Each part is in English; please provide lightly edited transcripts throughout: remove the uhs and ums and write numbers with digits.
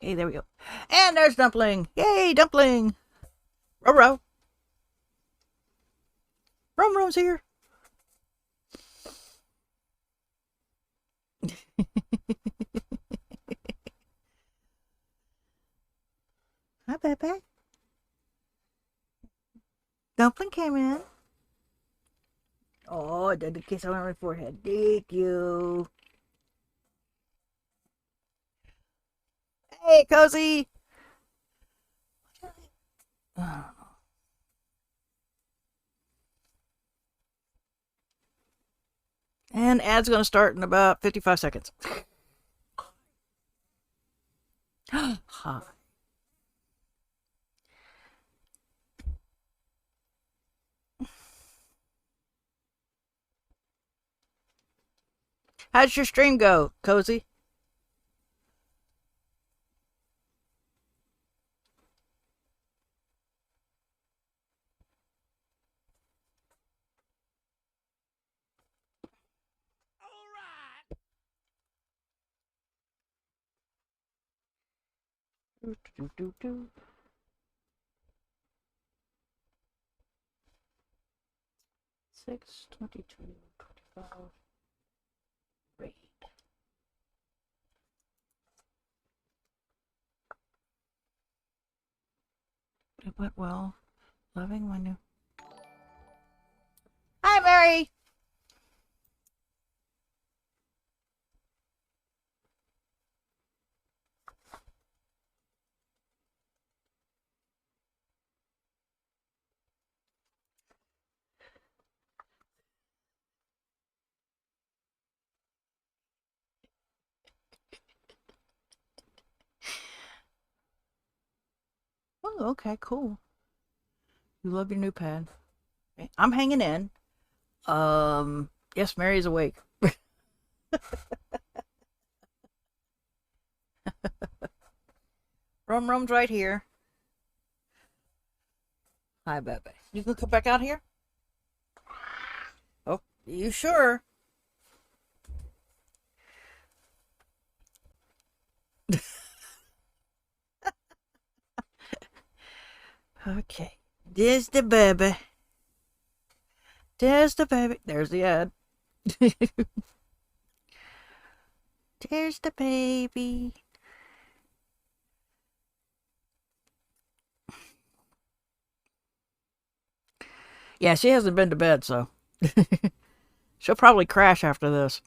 Okay, there we go. And there's Dumpling. Yay, Dumpling. Row, row. Rum Rum's here. Hi, Pepe. Dumpling came in. Oh, I did the kiss on my forehead. Thank you. Hey, Cozy. And ad's going to start in about 55 seconds. Hi. How'd your stream go, Cozy? Do, do, do, do. 6, 22, 25. Raid. It went well. Loving my new. Hi, Mary. Oh, okay, cool. You love your new pad. Okay, I'm hanging in. Yes, Mary's awake. Rum's right here. Hi, Bebe. You can come back out here? Oh, you sure? Okay. There's the baby. There's the baby. There's the ad. There's the baby. Yeah, she hasn't been to bed, so she'll probably crash after this.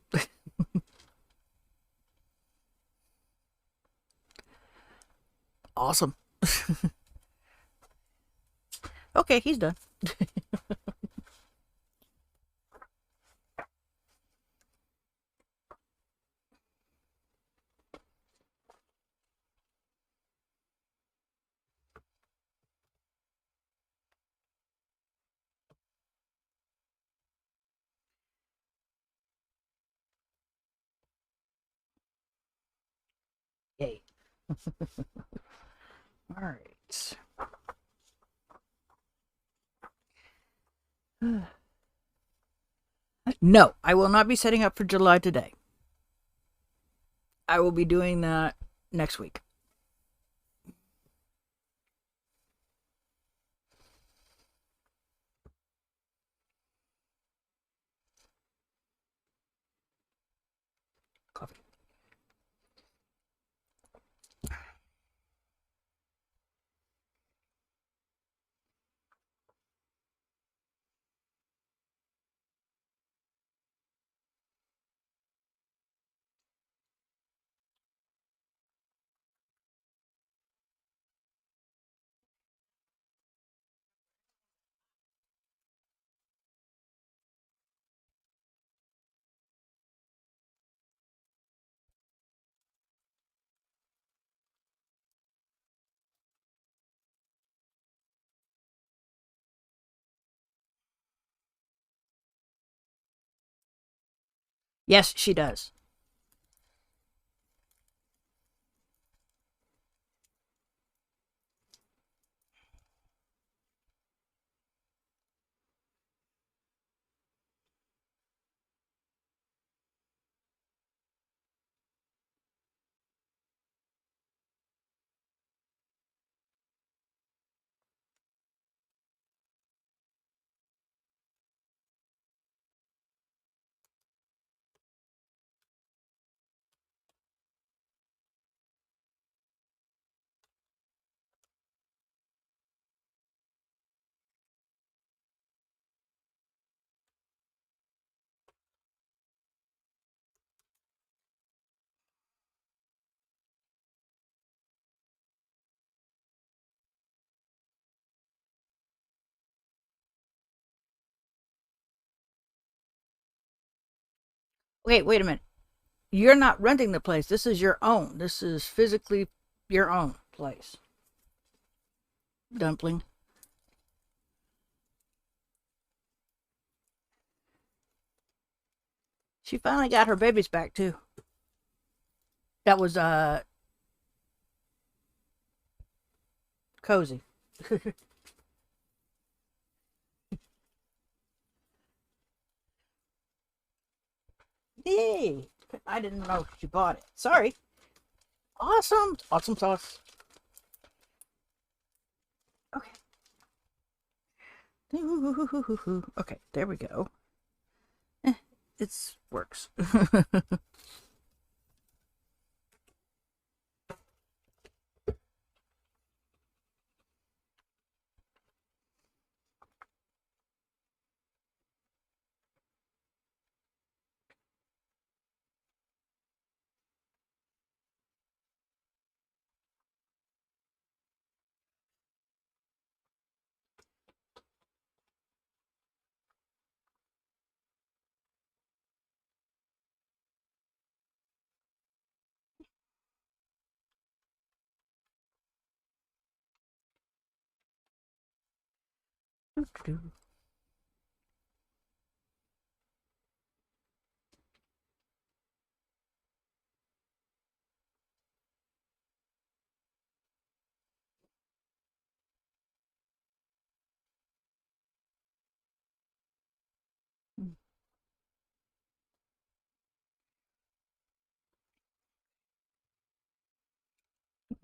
Awesome. Okay, he's done. Yay. All right. No, I will not be setting up for July today. I will be doing that next week. Coffee. Yes, she does. Wait a minute. You're not renting the place. This is your own. This is physically your own place. Dumpling. She finally got her babies back too. That was cozy. Yay! I didn't know she bought it. Sorry. Awesome. Awesome sauce. Okay. Okay, there we go. It works.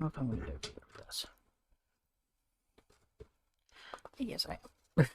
know if I'm going to do this. Yes, I am.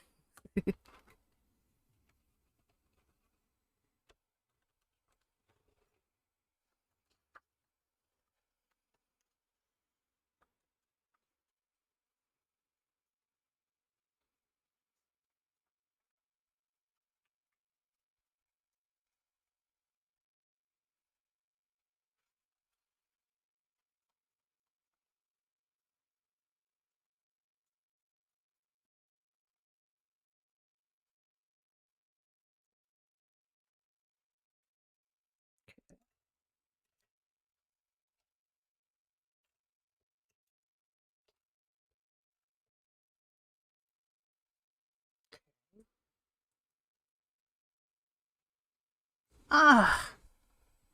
Ah,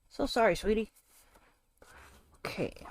so sorry, sweetie. Okay.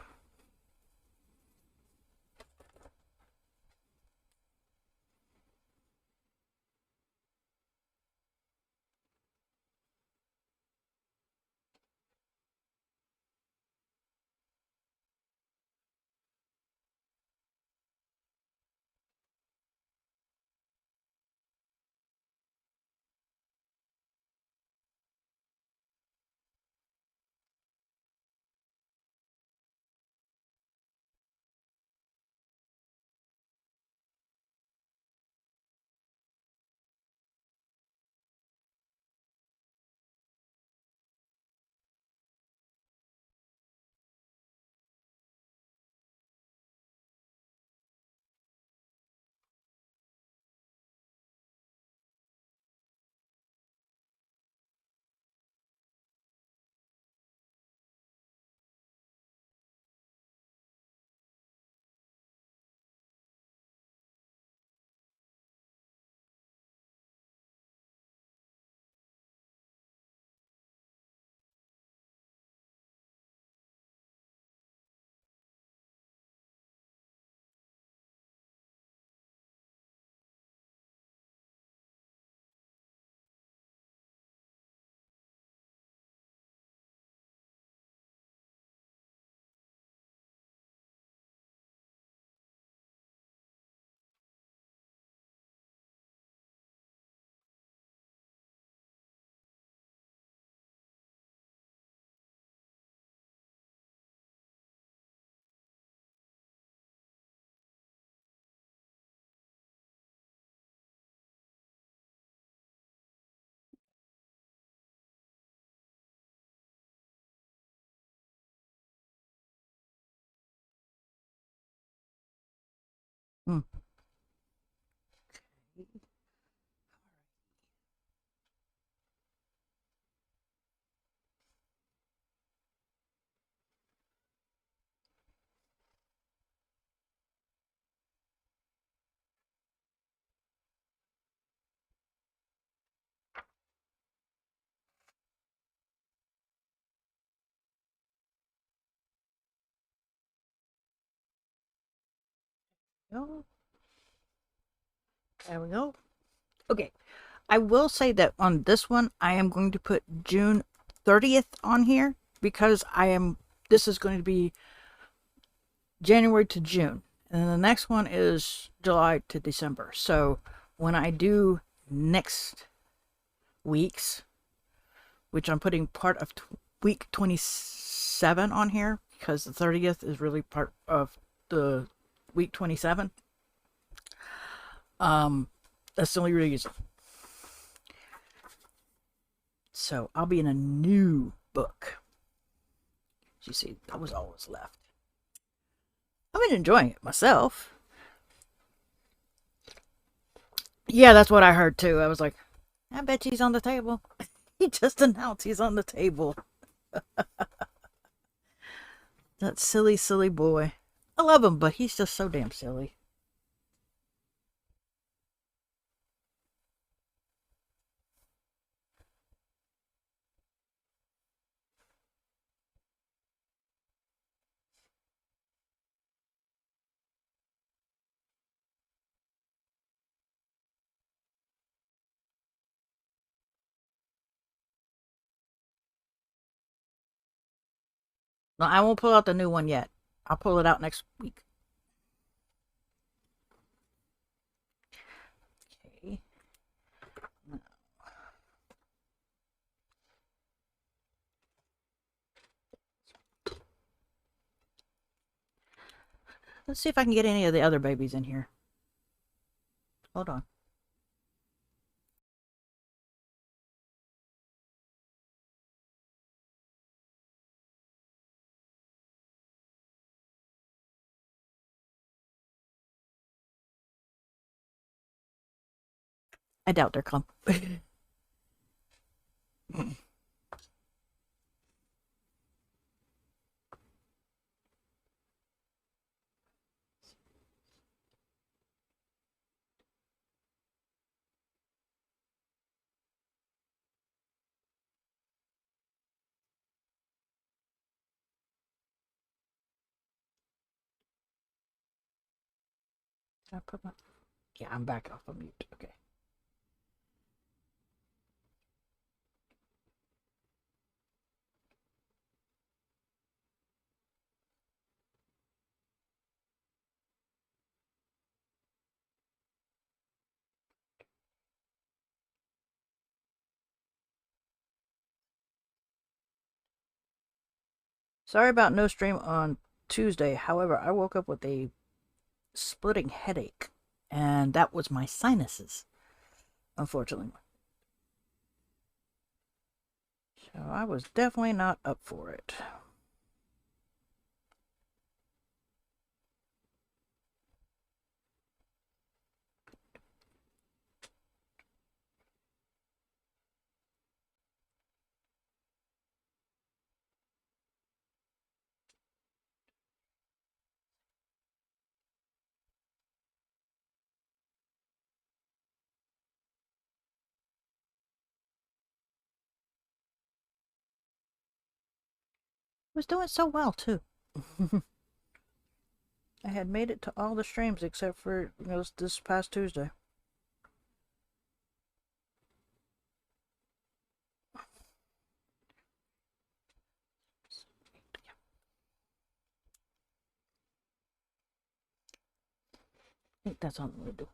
Hmm. Oh, there we go. Okay. I will say that on this one, I am going to put June 30th on here because this is going to be January to June. And then the next one is July to December. So when I do next week's, which I'm putting part of week 27 on here because the 30th is really part of the week 27. That's the only reason. So I'll be in a new book. As you see, that was all that's left. I've been enjoying it myself. Yeah, that's what I heard too. I was like, I bet he's on the table. He just announced he's on the table. That silly, silly boy. I love him, but he's just so damn silly. No, I won't pull out the new one yet. I'll pull it out next week. Okay. Let's see if I can get any of the other babies in here. Hold on. I doubt they're come. Did I put my... Yeah, I'm back off of mute. Okay. Sorry about no stream on Tuesday. However, I woke up with a splitting headache, and that was my sinuses, unfortunately. So I was definitely not up for it. Was doing so well too. I had made it to all the streams except for this past Tuesday. I think that's all I'm gonna do.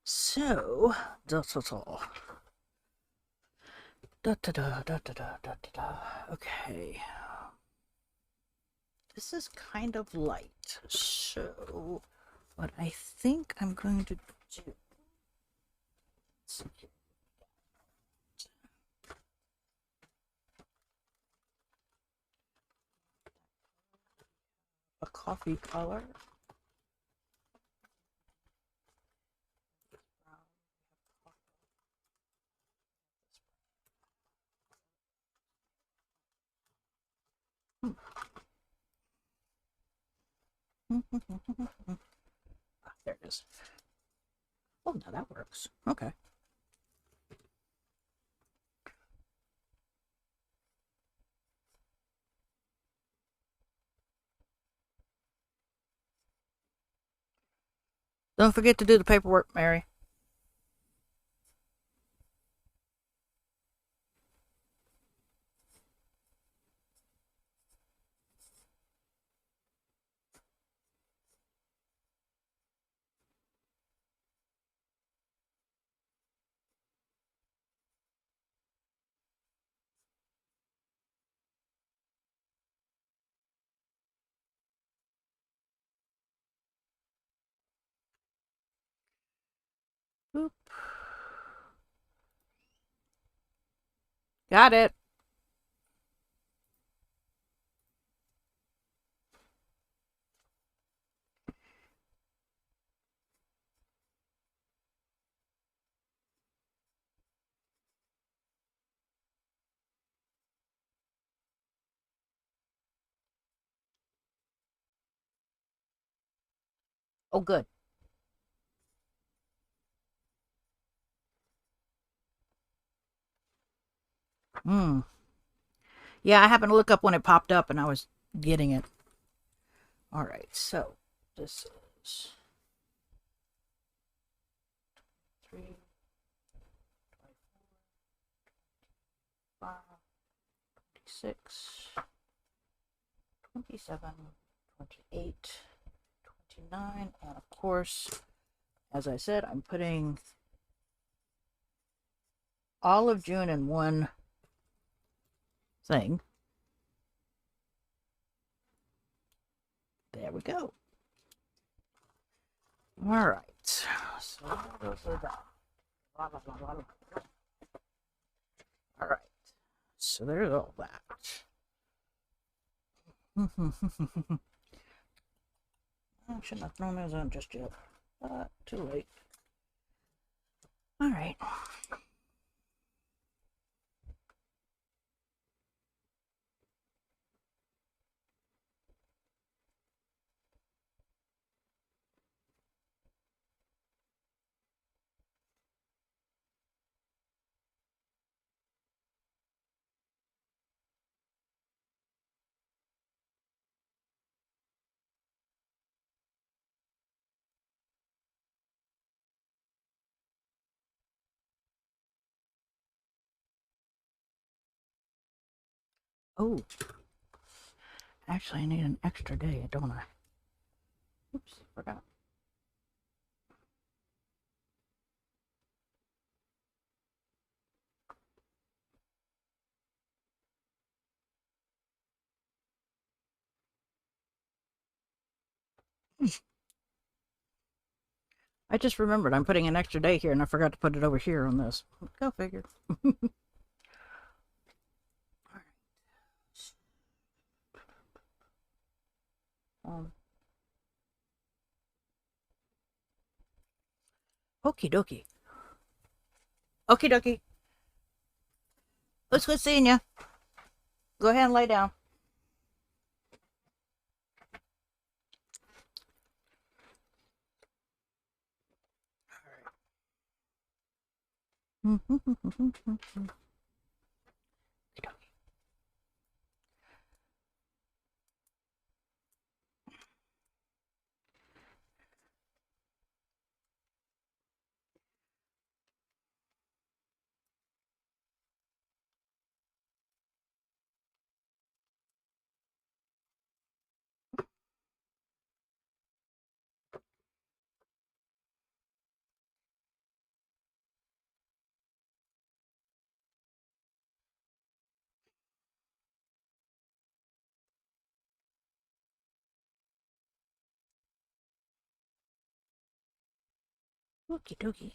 So, that's all. Okay. This is kind of light, so what I think I'm going to do. A coffee color. There it is. Oh, now that works. Okay. Don't forget to do the paperwork, Mary. Oop. Got it. Oh, good. Hmm. Yeah, I happened to look up when it popped up and I was getting it. All right, so this is 3, 5, 26, 27, 28, 29, and of course, as I said, I'm putting all of June in one thing. There we go. All right. So those are done. Blah, blah, blah, blah, blah. All right. So there's all that. I shouldn't have thrown those on just yet. Too late. All right. Oh, actually, I need an extra day, don't I? Oops, forgot. I just remembered I'm putting an extra day here and I forgot to put it over here on this. Go figure. um, Okie dokie. Okie dokie. Looks good seeing you. Go ahead and lay down. Okie dokie.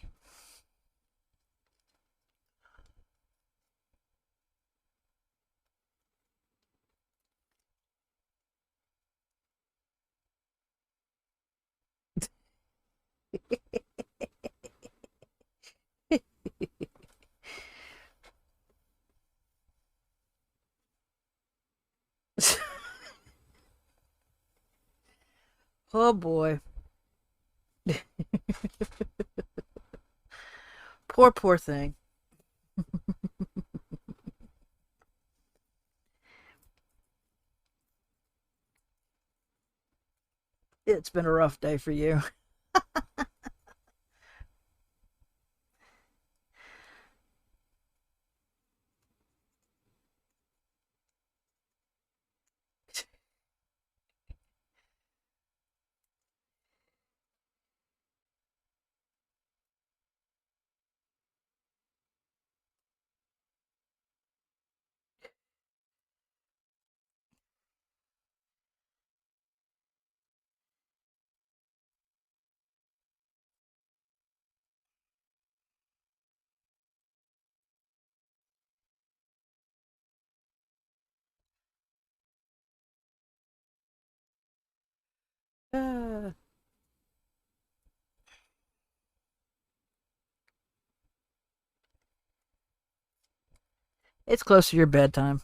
Oh boy. Poor thing. It's been a rough day for you. Uh, it's close to your bedtime.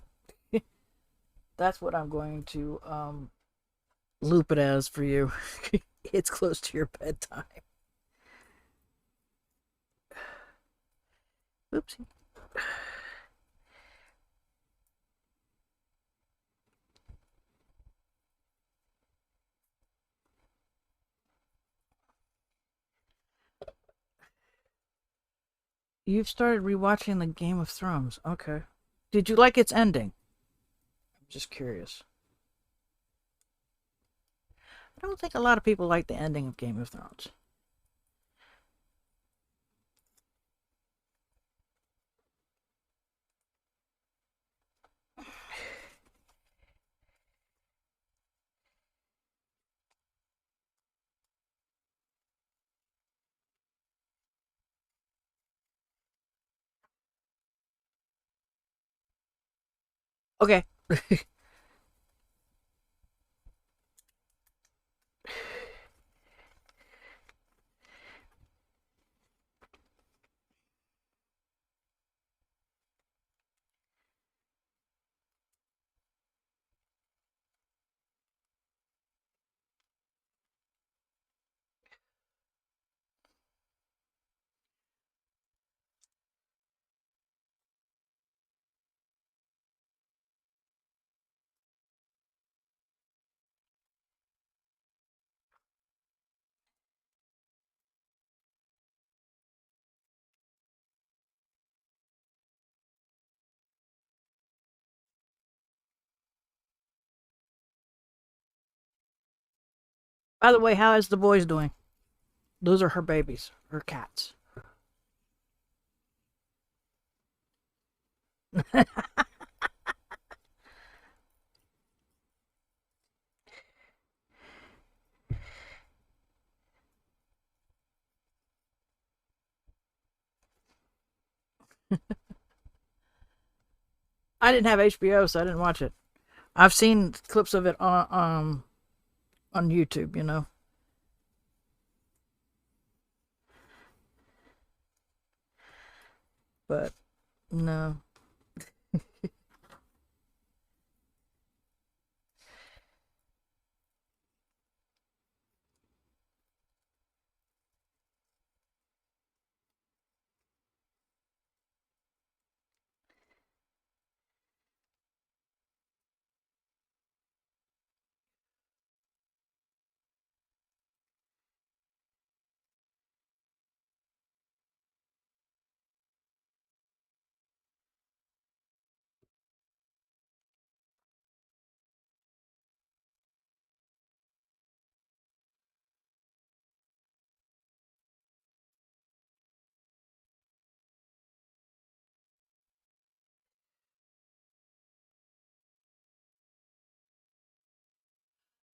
That's what I'm going to loop it as for you. It's close to your bedtime. Oopsie. You've started rewatching the Game of Thrones. Okay. Did you like its ending? I'm just curious. I don't think a lot of people like the ending of Game of Thrones. Okay. By the way, how is the boys doing? Those are her babies, her cats. I didn't have HBO, so I didn't watch it. I've seen clips of it on YouTube. But no.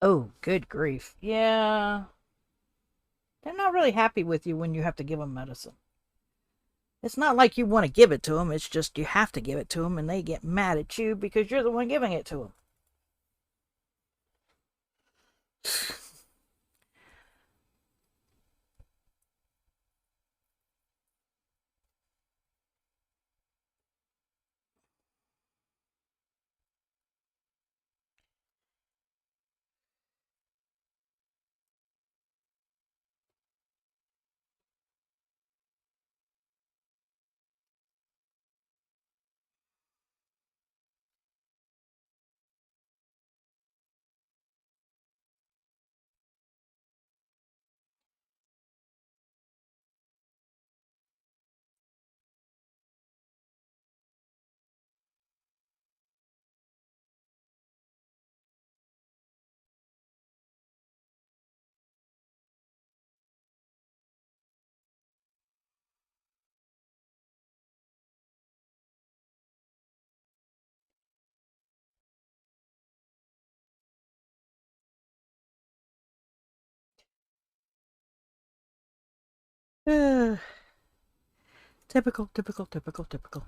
Oh, good grief. Yeah. They're not really happy with you when you have to give them medicine. It's not like you want to give it to them, it's just you have to give it to them and they get mad at you because you're the one giving it to them. Typical, typical, typical, typical.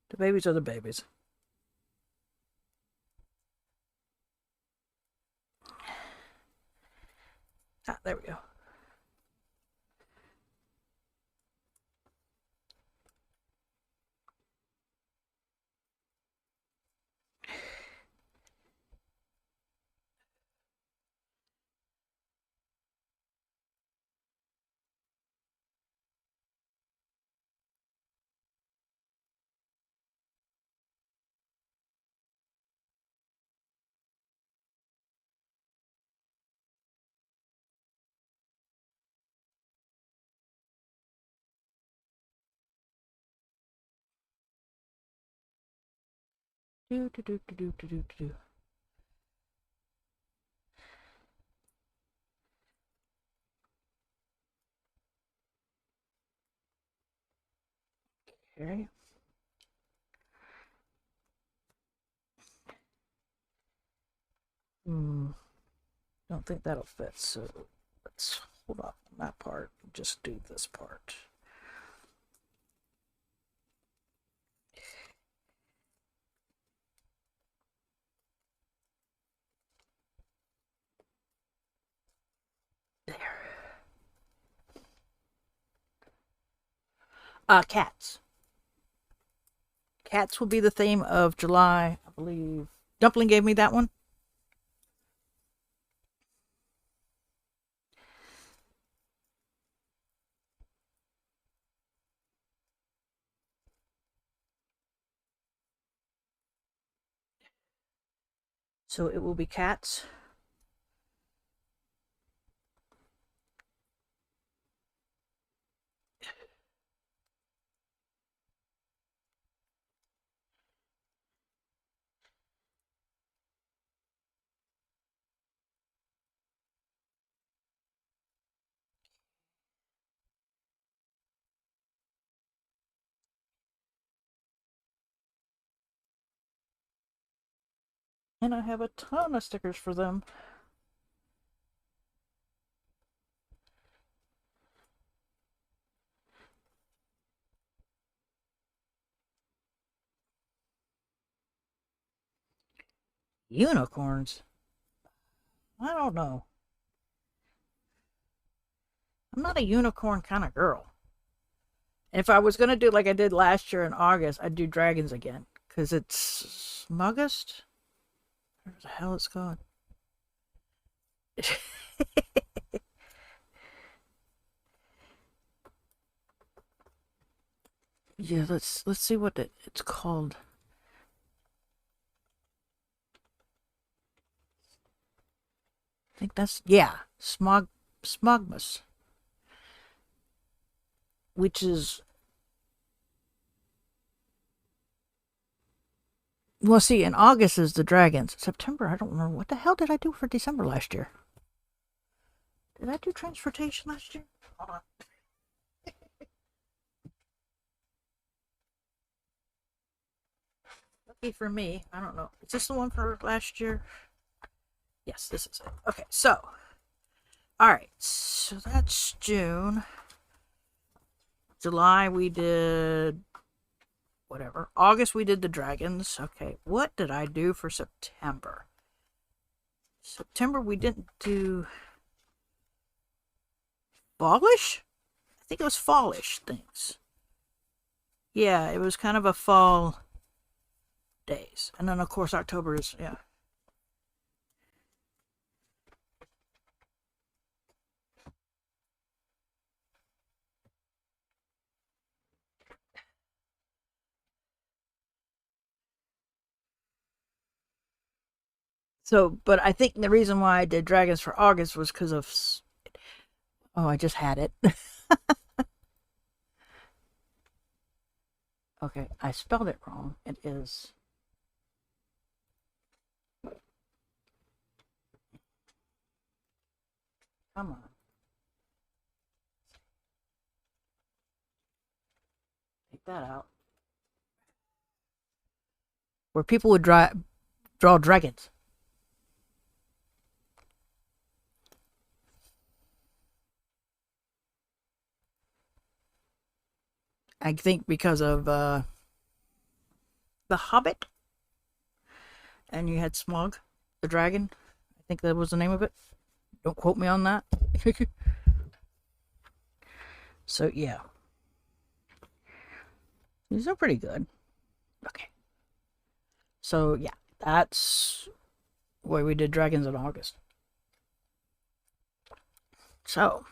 The babies are the babies. Ah, there we go. Do do do do do do do do. Okay. Hmm. Don't think that'll fit. So let's hold off on that part. Just do this part. There. Cats. Cats will be the theme of July, I believe. Dumpling gave me that one. So it will be cats. And I have a ton of stickers for them. Unicorns? I don't know. I'm not a unicorn kind of girl. If I was going to do like I did last year in August, I'd do dragons again. Because it's Smuggest? Where the hell it's called? Yeah, let's see what it's called. I think that's, yeah, Smugmus, which is, well, see, in August is the dragons. September, I don't remember. What the hell did I do for December last year? Did I do transportation last year? Hold on. Lucky for me, I don't know. Is this the one for last year? Yes, this is it. Okay, so, all right, so that's June. July, we did whatever. August, we did the dragons. Okay, what did I do for September? September, we didn't do fallish? I think it was fallish things. Yeah, it was kind of a fall days. And then, of course, October is, yeah. So, but I think the reason why I did dragons for August was because of, oh, I just had it. Okay, I spelled it wrong. It is, come on. Take that out. Where people would draw dragons. I think because of The Hobbit, and you had Smog, the dragon. I think that was the name of it. Don't quote me on that. So yeah, these are pretty good. Okay. So yeah, that's why we did dragons in August. So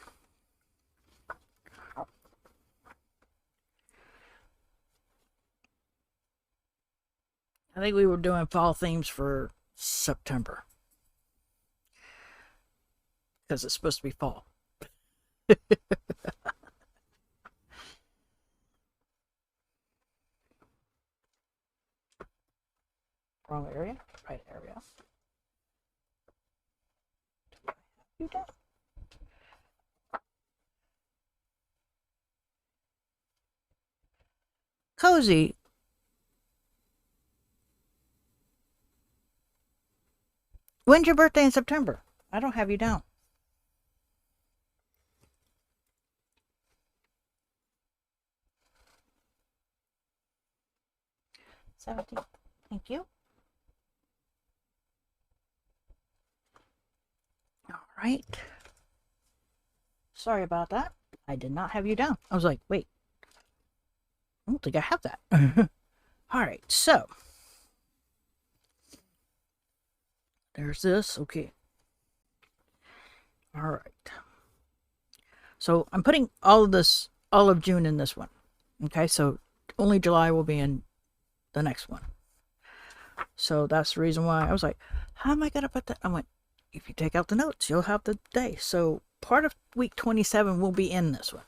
I think we were doing fall themes for September because it's supposed to be fall. Wrong area, right area. You did. Cozy. When's your birthday in September? I don't have you down. 17th. Thank you. All right. Sorry about that. I did not have you down. I was like, wait, I don't think I have that. All right, so there's this. Okay. All right. So I'm putting all of this, all of June in this one. Okay, so only July will be in the next one. So that's the reason why I was like, how am I going to put that? I went, if you take out the notes, you'll have the day. So part of week 27 will be in this one.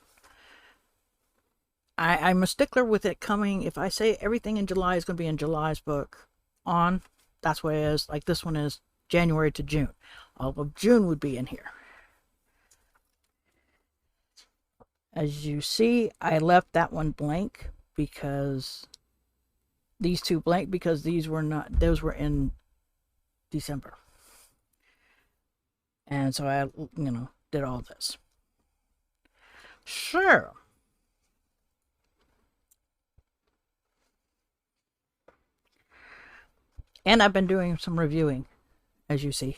I'm a stickler with it coming. If I say everything in July is going to be in July's book on, that's what it is. Like this one is January to June. All of June would be in here. As you see, I left that one blank because these two blank because these were not, those were in December. And so I, did all this. Sure. And I've been doing some reviewing, as you see,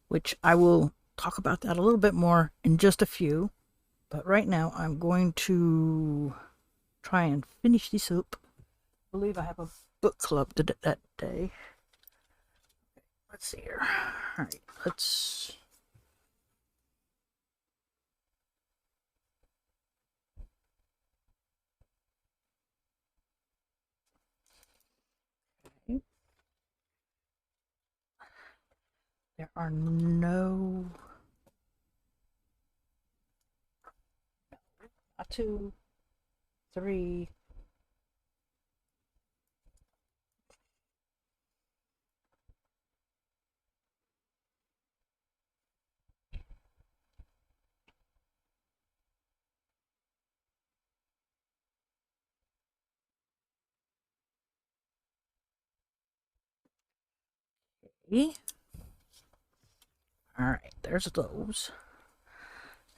which I will talk about that a little bit more in just a few. But right now, I'm going to try and finish this up. I believe I have a book club that day. Let's see here. All right, let's. Okay. There are no. Not 2, 3. All right, there's those.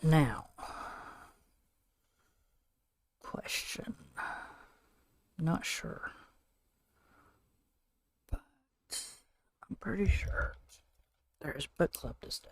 Now, question. Not sure, but I'm pretty sure there's book club this day.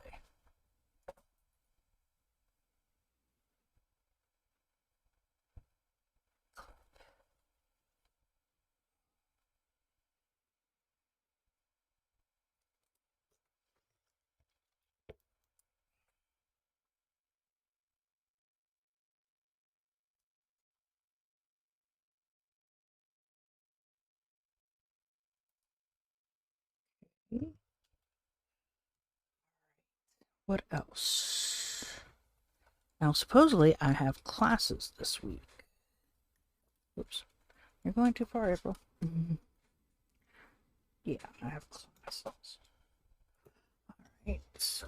What else? Now, supposedly, I have classes this week. Oops. You're going too far, April. Yeah, I have classes. Alright, so.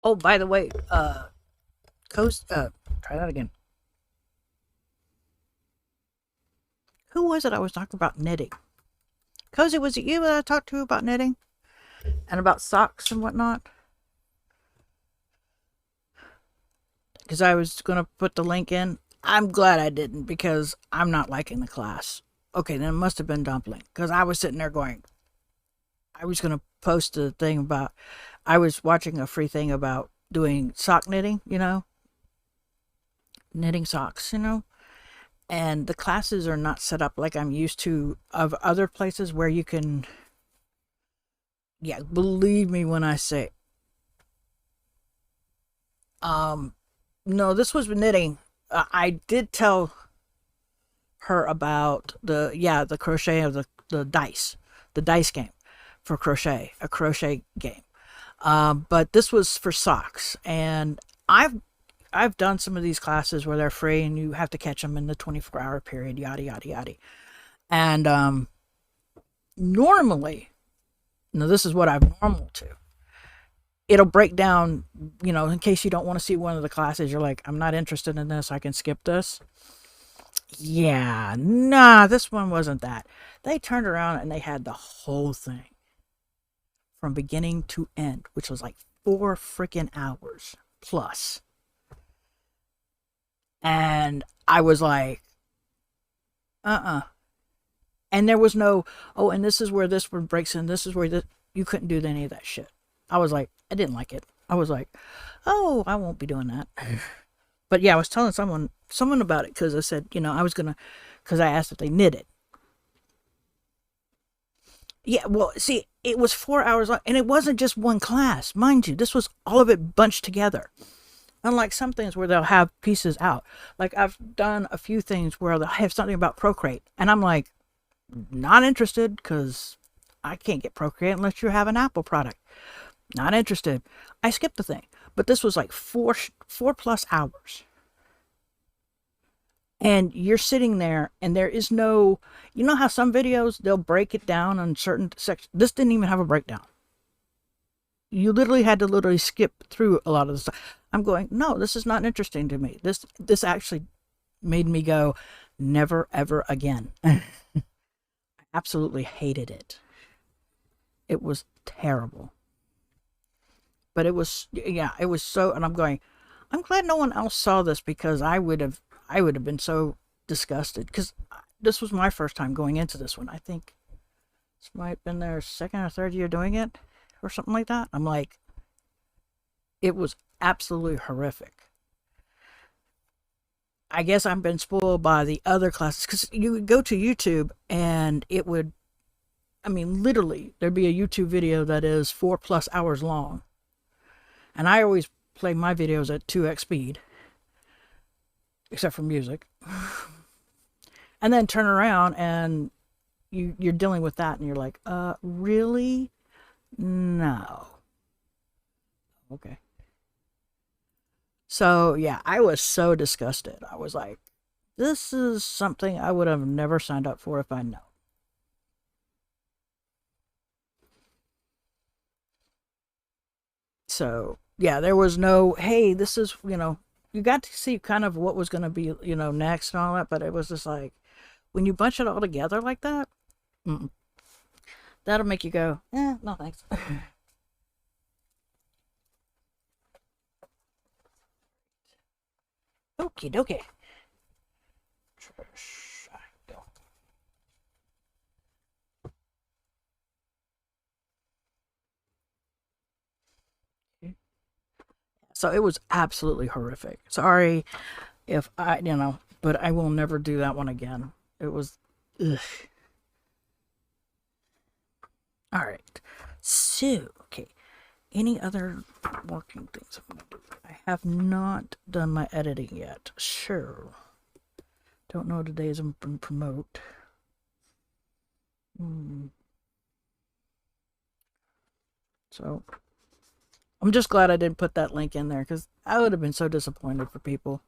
Oh, by the way, Coast, try that again. Who was it I was talking about knitting? Cozy, was it you that I talked to about knitting? And about socks and whatnot? Because I was going to put the link in. I'm glad I didn't because I'm not liking the class. Okay, then it must have been Dumpling because I was sitting there going, I was going to post a thing about, I was watching a free thing about doing sock knitting, knitting socks, and the classes are not set up like I'm used to of other places where you can, yeah, believe me when I say, um, no, this was knitting. I did tell her about the crochet of the dice game for crochet, a crochet game. But this was for socks, and I've done some of these classes where they're free and you have to catch them in the 24-hour period, yada yada yada. And normally, now this is what I'm normal to. It'll break down, in case you don't want to see one of the classes. You're like, I'm not interested in this. I can skip this. Yeah, nah, this one wasn't that. They turned around and they had the whole thing from beginning to end, which was like 4 freaking hours plus. And I was like, uh. And there was no, oh, and this is where this one breaks in, this is where this, you couldn't do any of that shit. I was like, I didn't like it. I was like, oh, I won't be doing that. But yeah, I was telling someone about it because I said, I was gonna, because I asked if they knit it. Yeah, well, see, it was 4 hours long, and it wasn't just one class, mind you. This was all of it bunched together. Unlike some things where they'll have pieces out. Like I've done a few things where they'll have something about Procreate, and I'm like, not interested because I can't get Procreate unless you have an Apple product. Not interested. I skipped the thing, but this was like 4+ hours. And you're sitting there and there is no, how some videos they'll break it down on certain sections. This didn't even have a breakdown. You literally had to literally skip through a lot of the stuff. I'm going, no, this is not interesting to me. This actually made me go, never ever again. I absolutely hated it. It was terrible. But it was, yeah, it was so, and I'm going, I'm glad no one else saw this because I would have been so disgusted because this was my first time going into this one. I think this might have been their second or third year doing it or something like that. I'm like, it was absolutely horrific. I guess I've been spoiled by the other classes because you would go to YouTube and it would, I mean, literally, there'd be a YouTube video that is 4+ hours long. And I always play my videos at 2x speed, except for music. And then turn around and you're dealing with that and you're like, really? No. Okay. So yeah, I was so disgusted. I was like, this is something I would have never signed up for if I know. So yeah, there was no, hey, this is, you got to see kind of what was going to be, next and all that, but it was just like, when you bunch it all together like that, mm, that'll make you go, no thanks. Okie dokie. So it was absolutely horrific. Sorry if but I will never do that one again. It was, ugh. All right. So, okay. Any other working things I'm going to do? I have not done my editing yet. Sure. Don't know the days I'm going to promote. So, I'm just glad I didn't put that link in there because I would have been so disappointed for people.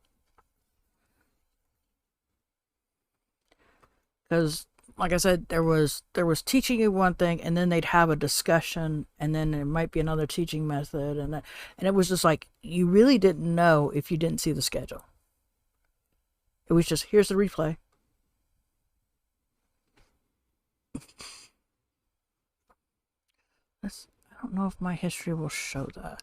Because like I said, there was teaching you one thing, and then they'd have a discussion, and then there might be another teaching method, and it was just like you really didn't know if you didn't see the schedule. It was just, here's the replay. I don't know if my history will show that.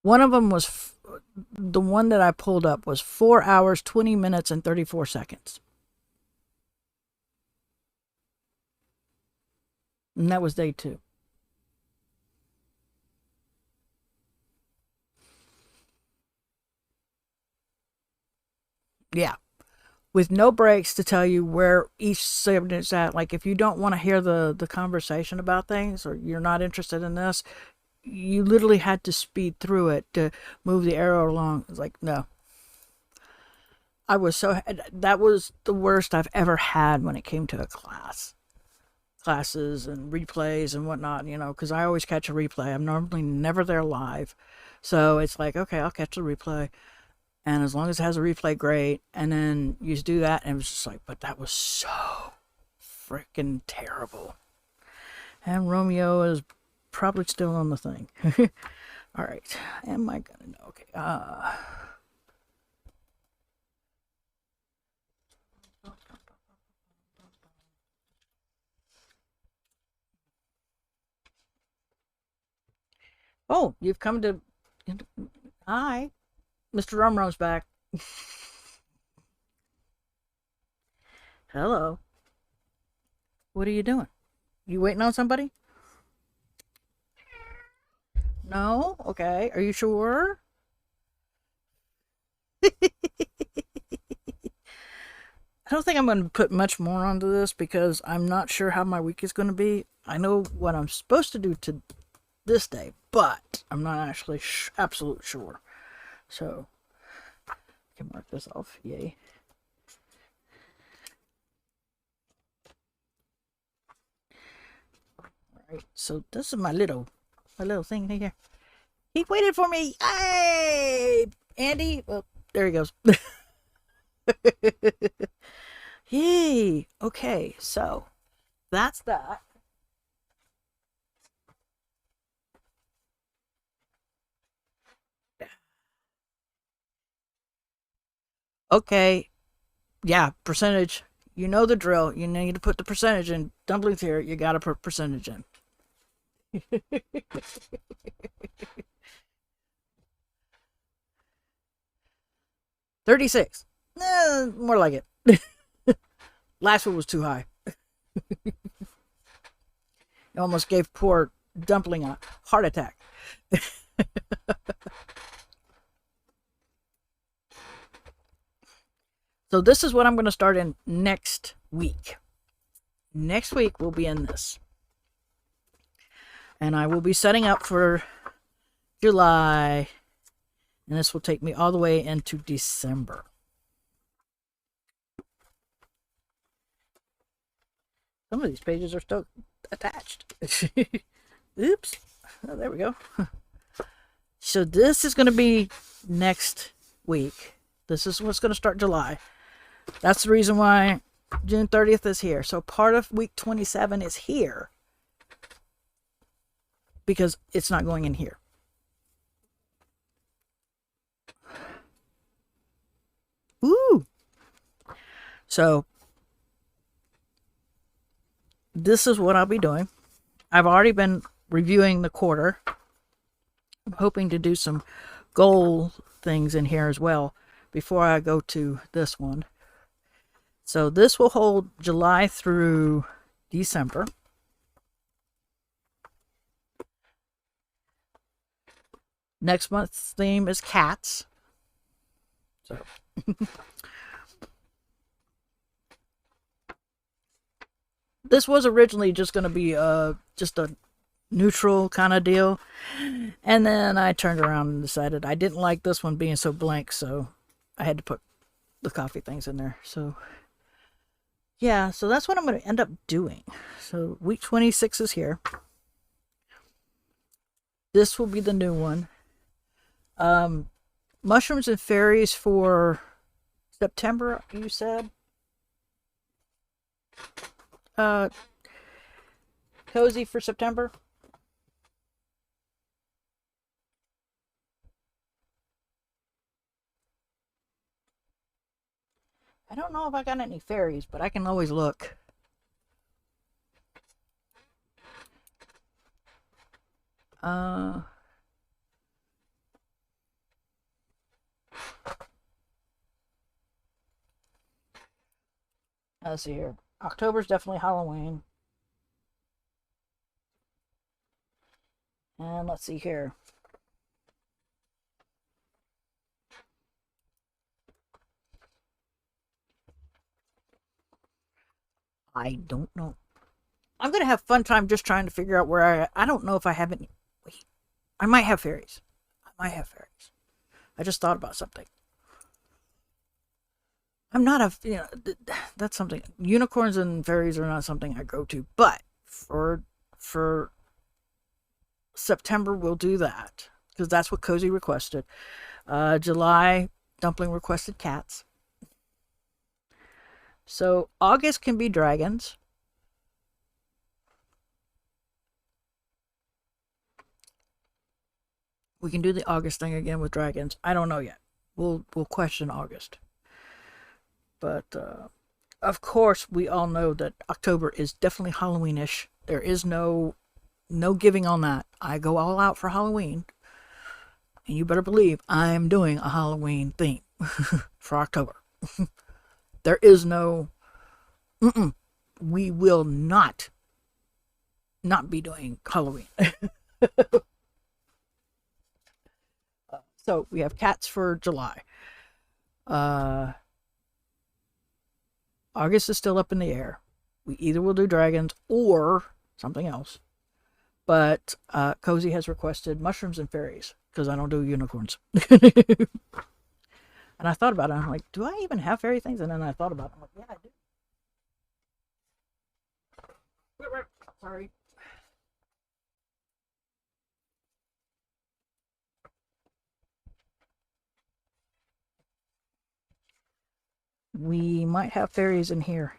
One of them was, the one that I pulled up was 4 hours, 20 minutes, and 34 seconds. And that was day 2. Yeah. With no breaks to tell you where each segment is at. Like, if you don't want to hear the conversation about things, or you're not interested in this, you literally had to speed through it to move the arrow along. It's like, no. I was so, that was the worst I've ever had when it came to a classes and replays and whatnot, because I always catch a replay. I'm normally never there live. So it's like, okay, I'll catch the replay. And as long as it has a replay, great. And then you do that, and it was just like, but that was so freaking terrible. And Romeo is probably still on the thing. All right. Am I gonna know? Okay. Oh, you've come to. Hi, Mr. Rumrum's back. Hello. What are you doing? You waiting on somebody? No? Okay. Are you sure? I don't think I'm going to put much more onto this because I'm not sure how my week is going to be. I know what I'm supposed to do to this day, but I'm not actually absolute sure. So, I can mark this off. Yay. Alright, so this is my little thing here. He waited for me. Hey! Andy! Well, there he goes. Yay! Okay, so that's that. Okay, yeah, percentage. You know the drill. You need to put the percentage in. Dumplings here, you gotta put percentage in. 36. More like it. Last one was too high. It almost gave poor Dumpling a heart attack. So this is what I'm going to start in next week. Next week we'll be in this. And I will be setting up for July. And this will take me all the way into December. Some of these pages are still attached. Oops. Oh, there we go. So this is going to be next week. This is what's going to start July. That's the reason why June 30th is here. So part of week 27 is here because it's not going in here. Ooh. So this is what I'll be doing. I've already been reviewing the quarter. I'm hoping to do some goal things in here as well before I go to this one. So this will hold July through December. Next month's theme is cats. So this was originally just going to be just a neutral kind of deal. And then I turned around and decided I didn't like this one being so blank, so I had to put the coffee things in there. So yeah, so that's what I'm going to end up doing. So week 26 is here. This will be the new one. Mushrooms and fairies for September, you said? Cozy for September? I don't know if I got any fairies, but I can always look. Let's see here. October's definitely Halloween. And let's see here. I don't know. I'm going to have fun time just trying to figure out where I don't know if I have any. Wait. I might have fairies. I just thought about something. I'm not that's something. Unicorns and fairies are not something I go to, but for September we'll do that because that's what Cozy requested. July, Dumpling requested cats. So August can be dragons. We can do the August thing again with dragons. I don't know yet. We'll question August. But of course, we all know that October is definitely Halloweenish. There is no giving on that. I go all out for Halloween, and you better believe I'm doing a Halloween theme for October. There is no. We will not be doing Halloween. So we have cats for July. August is still up in the air. We either will do dragons or something else. But Cozy has requested mushrooms and fairies because I don't do unicorns. And I thought about it. I'm like, do I even have fairy things? And then I thought about it. I'm like, yeah, I do. Sorry. We might have fairies in here.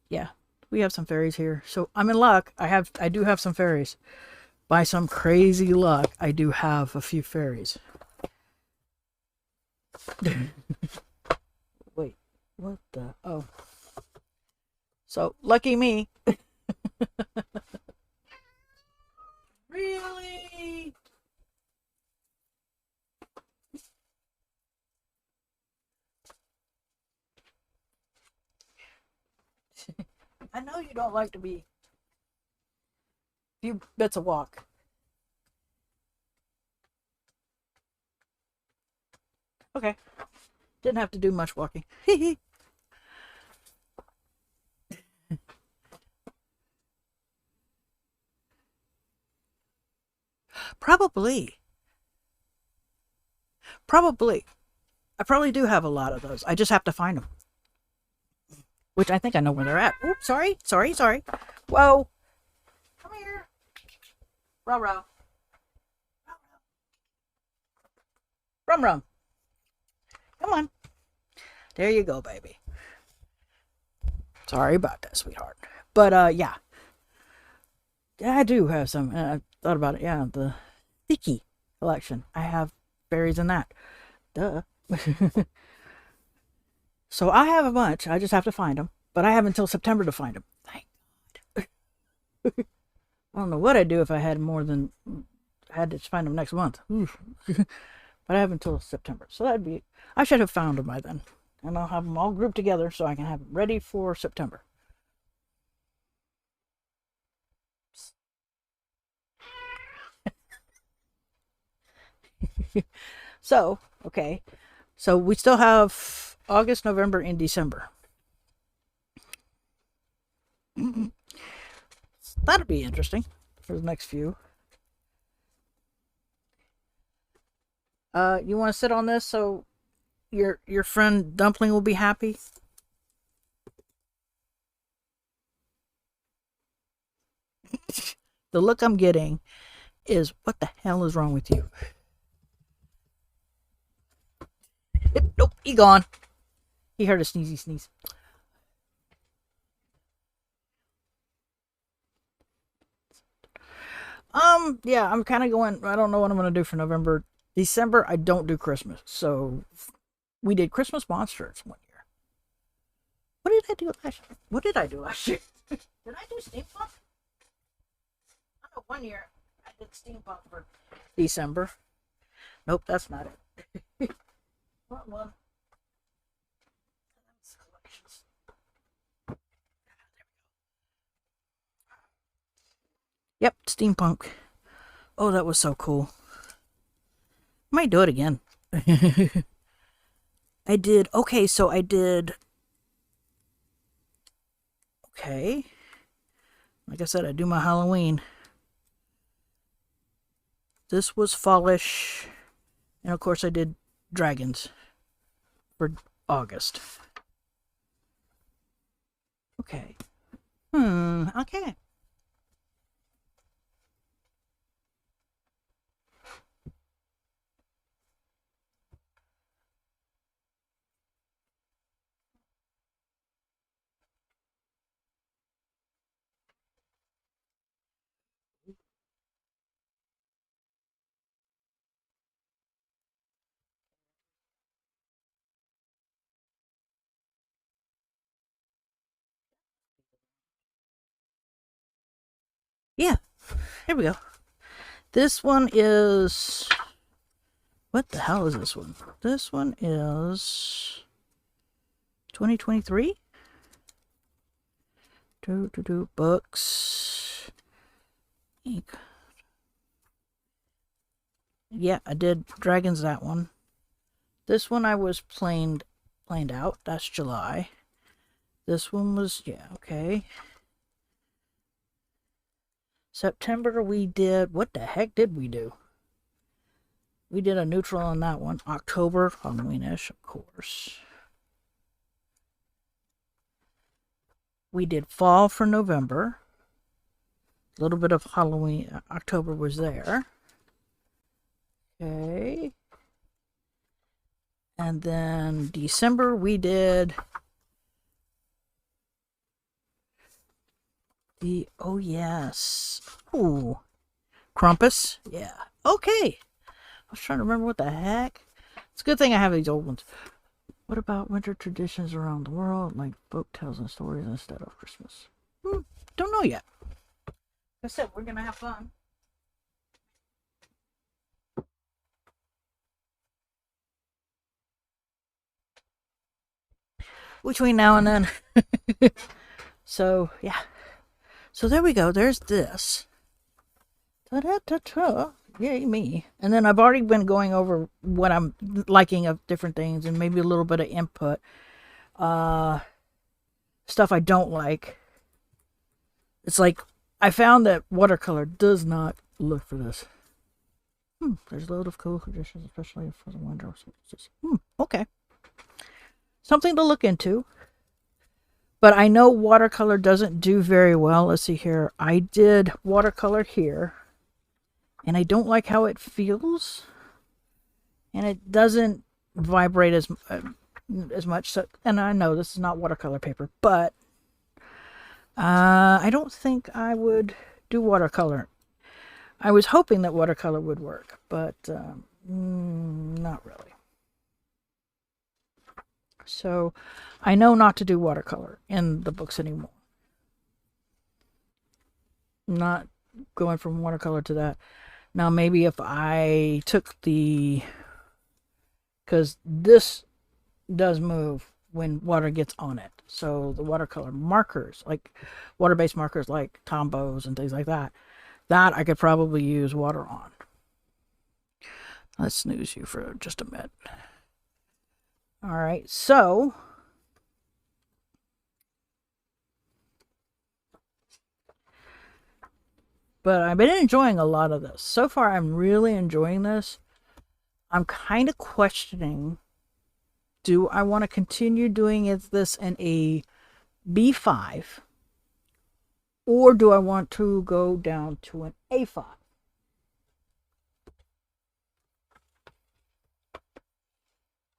Yeah, we have some fairies here. So I'm in luck. I do have some fairies. By some crazy luck, I do have a few fairies. Wait, what the? Oh. So, lucky me. Really? I know you don't like to be few bits of walk. Okay. Didn't have to do much walking. Probably. Probably. I probably do have a lot of those. I just have to find them. Which I think I know where they're at. Oops, sorry. Whoa. Come here. Row. Rum. Come on. There you go, baby. Sorry about that, sweetheart. But, yeah. Yeah, I do have some. I thought about it. Yeah, the Sticky collection. I have berries in that. Duh. So I have a bunch. I just have to find them. But I have until September to find them. Thank God. I don't know what I'd do if I had more than. I had to find them next month. But I have until September. So that'd be. I should have found them by then. And I'll have them all grouped together so I can have them ready for September. So, okay. So we still have August, November, and December. That'll be interesting for the next few. You want to sit on this so your friend Dumpling will be happy. The look I'm getting is, what the hell is wrong with you? Nope, he gone. He heard a sneezy sneeze. Yeah, I'm kind of going. I don't know what I'm going to do for November. December, I don't do Christmas. So we did Christmas monsters one year. What did I do last year? What did I do last year? Did I do steampunk? I know one year I did steampunk for December. Nope, that's not it. What one? Yep, steampunk. Oh, that was so cool. Might do it again. I did. Okay, so I did. Okay. Like I said, I do my Halloween. This was fallish. And of course, I did dragons for August. Okay. Okay. Yeah. Here we go. This one is. What the hell is this one? This one is 2023. Books. Ink. Yeah, I did dragons that one. This one I was planed out. That's July. This one was, yeah, okay. September we did, what the heck did we do? We did a neutral on that one. October, Halloween-ish, of course. We did fall for November. A little bit of Halloween. October was there. Okay. And then December we did the, oh yes. Ooh. Krampus? Yeah. Okay. I was trying to remember what the heck. It's a good thing I have these old ones. What about winter traditions around the world, like folk tales and stories instead of Christmas? Don't know yet. Like I said, we're going to have fun. Between now and then. So, yeah. So there we go. There's this. Ta-da-ta-ta. Yay, me. And then I've already been going over what I'm liking of different things and maybe a little bit of input. Stuff I don't like. It's like, I found that watercolor does not look for this. There's a load of cool conditions, especially for the winter. Okay. Something to look into. But I know watercolor doesn't do very well. Let's see here. I did watercolor here. And I don't like how it feels. And it doesn't vibrate as much. So, and I know this is not watercolor paper. But I don't think I would do watercolor. I was hoping that watercolor would work. But not really. So I know not to do watercolor in the books anymore. Not going from watercolor to that. Now maybe if I took because this does move when water gets on it. So the watercolor markers, like water-based markers like Tombows and things like that, that I could probably use water on. Let's snooze you for just a minute. All right, so but I've been enjoying a lot of this. So far, I'm really enjoying this. I'm kind of questioning do I want to continue doing this in a B5, or do I want to go down to an A5?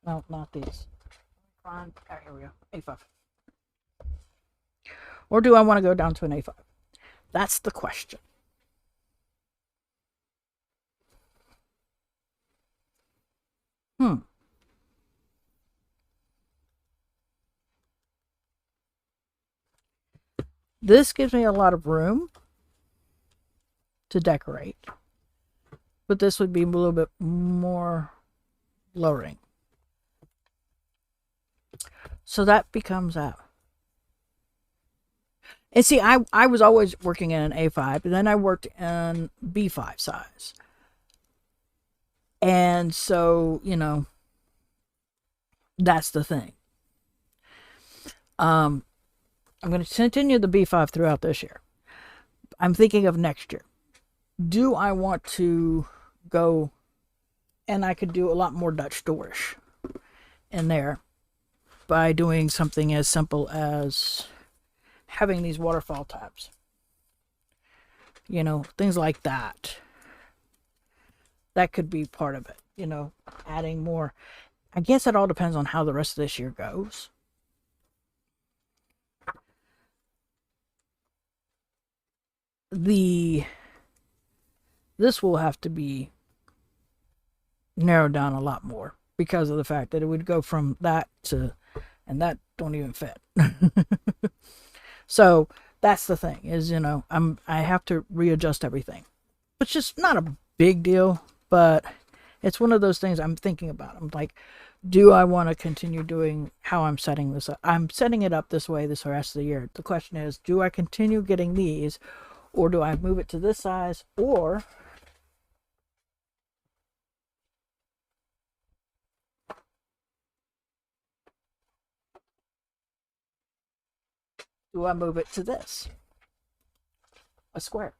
No, not these. Here we go. A5. Or do I want to go down to an A5? That's the question. This gives me a lot of room to decorate, but this would be a little bit more lowering. So that becomes that. And see, I was always working in an A5, and then I worked in B5 size. And so, you know, that's the thing. I'm going to continue the B5 throughout this year. I'm thinking of next year. Do I want to go, and I could do a lot more Dutch doorish in there by doing something as simple as having these waterfall tabs. You know, things like that. That could be part of it, you know, adding more. I guess it all depends on how the rest of this year goes. This will have to be narrowed down a lot more because of the fact that it would go from that to, and that don't even fit. So that's the thing is, you know, I have to readjust everything, which is just not a big deal, but it's one of those things I'm thinking about. I'm like, do I want to continue doing how I'm setting this up? I'm setting it up this way this rest of the year. The question is, do I continue getting these, or do I move it to this size, or do I move it to this, a square?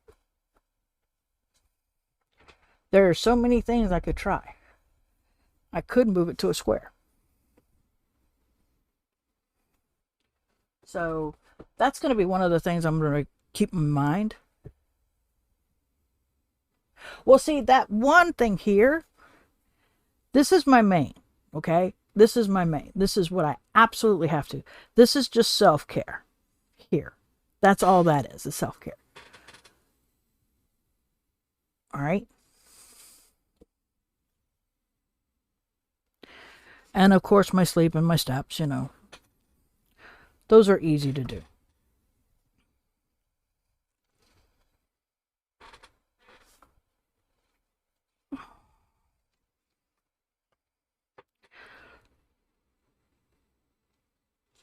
There are so many things I could try. I could move it to a square. So that's going to be one of the things I'm going to keep in mind. Well, see, that one thing here, this is my main, okay? This is my main. This is what I absolutely have to. This is just self-care here. That's all that is self-care. All right? And of course, my sleep and my steps, you know, those are easy to do.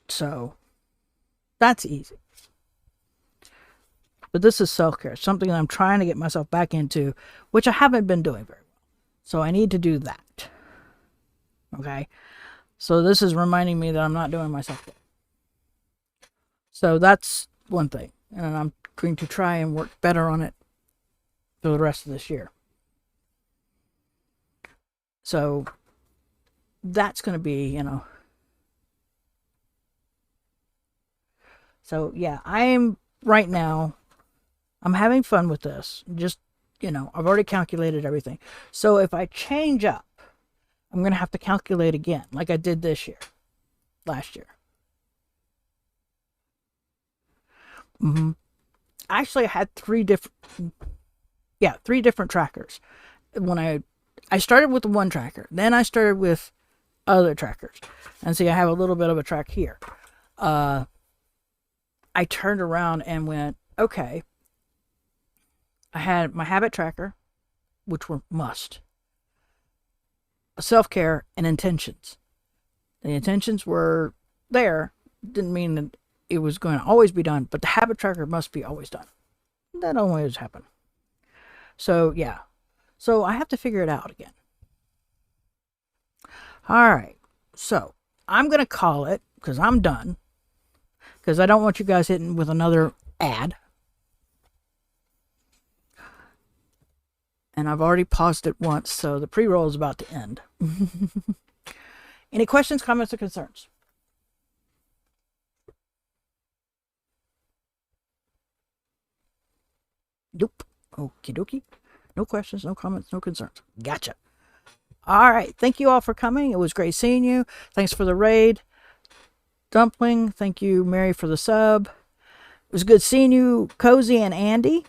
So that's easy. But this is self-care, something that I'm trying to get myself back into, which I haven't been doing very well. So I need to do that. Okay? So this is reminding me that I'm not doing my self-care. So that's one thing. And I'm going to try and work better on it for the rest of this year. So that's going to be, you know. So yeah, I'm right now, I'm having fun with this. Just, you know, I've already calculated everything. So if I change up, I'm going to have to calculate again, like I did last year. Actually, I had three different trackers. When I started with the one tracker, then I started with other trackers. And see, I have a little bit of a track here. I turned around and went, okay, I had my habit tracker, which were must, self-care, and intentions. The intentions were there. Didn't mean that it was going to always be done, but the habit tracker must be always done. That always happen. So yeah. So I have to figure it out again. All right. So I'm going to call it because I'm done. Because I don't want you guys hitting with another ad. And I've already paused it once, so the pre-roll is about to end. Any questions, comments, or concerns? Nope. Okie dokie. No questions, no comments, no concerns. Gotcha. All right. Thank you all for coming. It was great seeing you. Thanks for the raid. Dumpling. Thank you, Mary, for the sub. It was good seeing you, Cozy and Andy.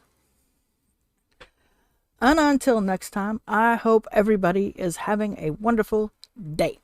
And until next time, I hope everybody is having a wonderful day.